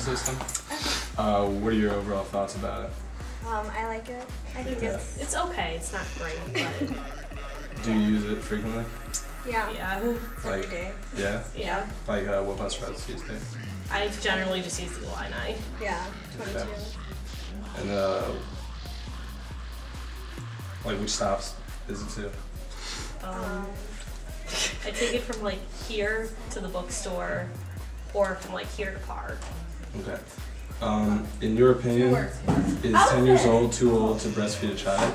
system. What are your overall thoughts about it? I like it. I think it's okay. It's not great, but do you use it frequently? Yeah. Like, every day. Yeah? Yeah. Like what bus routes do you take? I generally just use the Illini. Yeah, 22. Okay. And like which stops is it to? I take it from like here to the bookstore, or from like here to park. Okay. In your opinion, is 10 years old too old to breastfeed a child?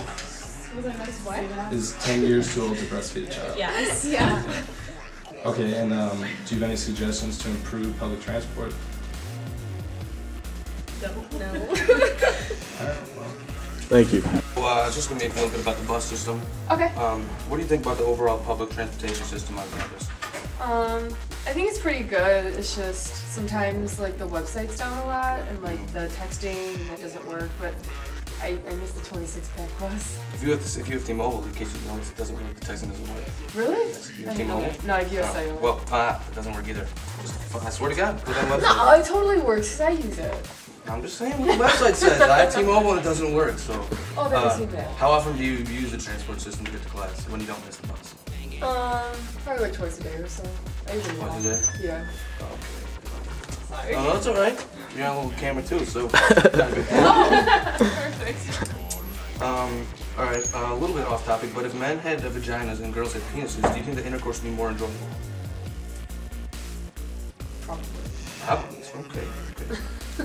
What? Is 10 years too old to breastfeed a child? Yes. Yeah. Okay, and do you have any suggestions to improve public transport? No. Alright, well. Thank you. Well, just gonna make a little bit about the bus system. Okay. What do you think about the overall public transportation system on campus? I think it's pretty good. It's just sometimes like the website's down a lot and like the texting that doesn't work. But I miss the 26-pack bus. If you have T-Mobile, in case you know, it doesn't work. The texting doesn't work. Really? Yes, you have T-Mobile? No, I have US Cellular. Well, it doesn't work either. I swear to God, put that website. No, it totally works because I use it. I'm just saying what the website says. I have T-Mobile and it doesn't work. So. Oh, that doesn't seem bad. How often do you use the transport system to get to class when you don't miss the bus? Probably like twice a day or so. I usually Twice a day? Yeah. Sorry. Oh, no, that's alright. You're on a little camera too, so. Perfect. Alright, a little bit off topic, but if men had vaginas and girls had penises, do you think the intercourse would be more enjoyable? Probably. Probably. Okay.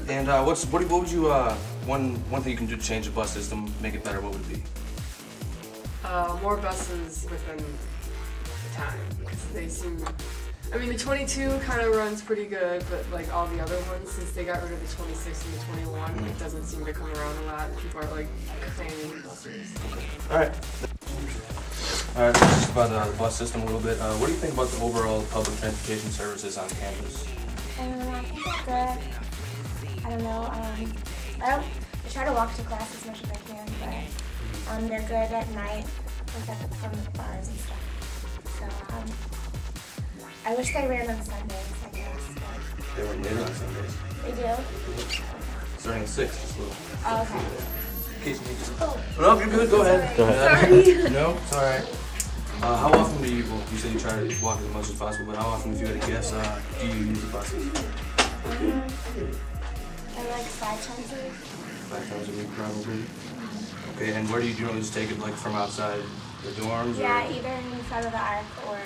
And what would you one thing you can do to change the bus system, make it better? What would it be? More buses within the time because they seem. I mean, the 22 kind of runs pretty good, but like all the other ones, since they got rid of the 26 and the 21, it doesn't seem to come around a lot. People are like claiming buses. Alright. Alright, just about the bus system a little bit. What do you think about the overall public transportation services on campus? I think they're good. I don't know. I try to walk to class as much as I can, but they're good at night, like from the bars and stuff. So I wish they ran on Sundays, I guess. They were later on Sundays. They do? Starting at 6, just a little. Oh, okay. In case you need to. No, you're good. Go ahead. Go ahead. Sorry. No, it's alright. How often do you, well, you said you try to walk as much as possible, but how often, if you had to guess, do you use the buses? I like 5 times a week. 5 times a week, probably. Okay, and where do you generally just take it, like from outside the dorms? Yeah, or? either in front of the arc or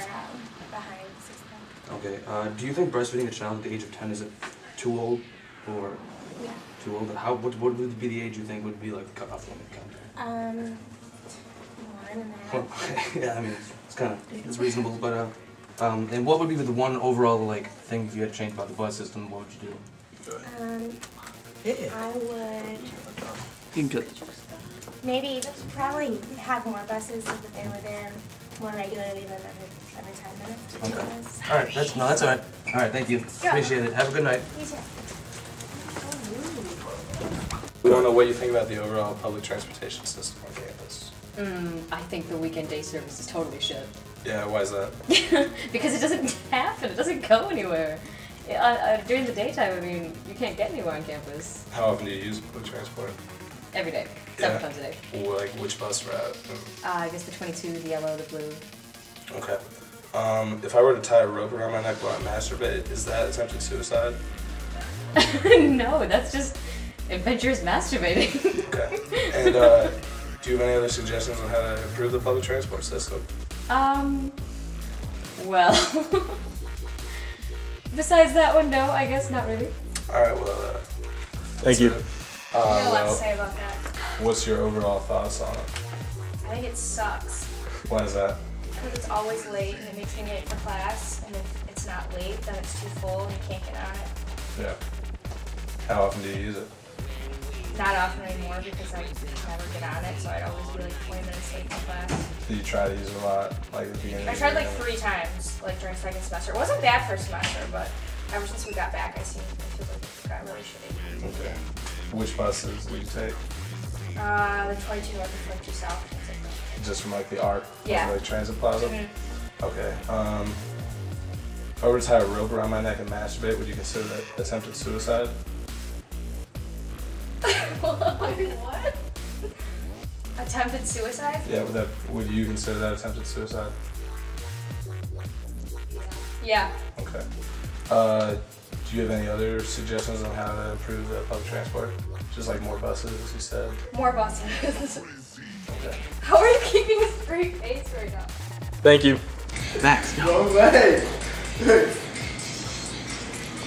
behind the system. Okay, do you think breastfeeding a child at the age of 10 is it too old or Yeah. too old? What would be the age you think would be like the cutoff limit? 1.5. Yeah, I mean it's reasonable, but and what would be the one overall like thing if you had to change about the bus system? What would you do? I would You can maybe probably have more buses so that they were there more regularly than every 10 minutes. Okay. All right. That's all right. All right. Thank you. Yeah. Appreciate it. Have a good night. You too. We don't know what you think about the overall public transportation system on campus. I think the weekend day service is totally shit. Yeah, why is that? Because it doesn't happen. It doesn't go anywhere. During the daytime, I mean, you can't get anywhere on campus. How often do you use public transport? Every day. Several times a day. Or like which bus route? I guess the 22, the yellow, the blue. Okay. If I were to tie a rope around my neck while I masturbate, is that attempted suicide? No, that's just adventurous masturbating. Okay. And do you have any other suggestions on how to improve the public transport system? Well, besides that one, no, I guess not really. Alright, well, Thank you. I have a lot to say about that. What's your overall thoughts on it? I think it sucks. Why is that? Because it's always late and it makes me late for class, and if it's not late, then it's too full and you can't get on it. Yeah. How often do you use it? Not often anymore because I never get on it, so I'd always be like 20 minutes late for class. Do you try to use it a lot, like at the beginning? I tried like 3 times, like during second semester. It wasn't bad first semester, but ever since we got back, I feel like it got really shitty. Okay. Which buses do you take? The 22 north and 22 south. Just from like the ARC, Yeah. like Transit Plaza? Mm-hmm. Okay. If I were to tie a rope around my neck and masturbate, would you consider that attempted suicide? Attempted suicide? Yeah, would you consider that attempted suicide? Yeah. Okay. Do you have any other suggestions on how to improve the public transport? Just like more buses, as you said. More buses. Okay. How are you keeping a straight face right now? Thank you. No way.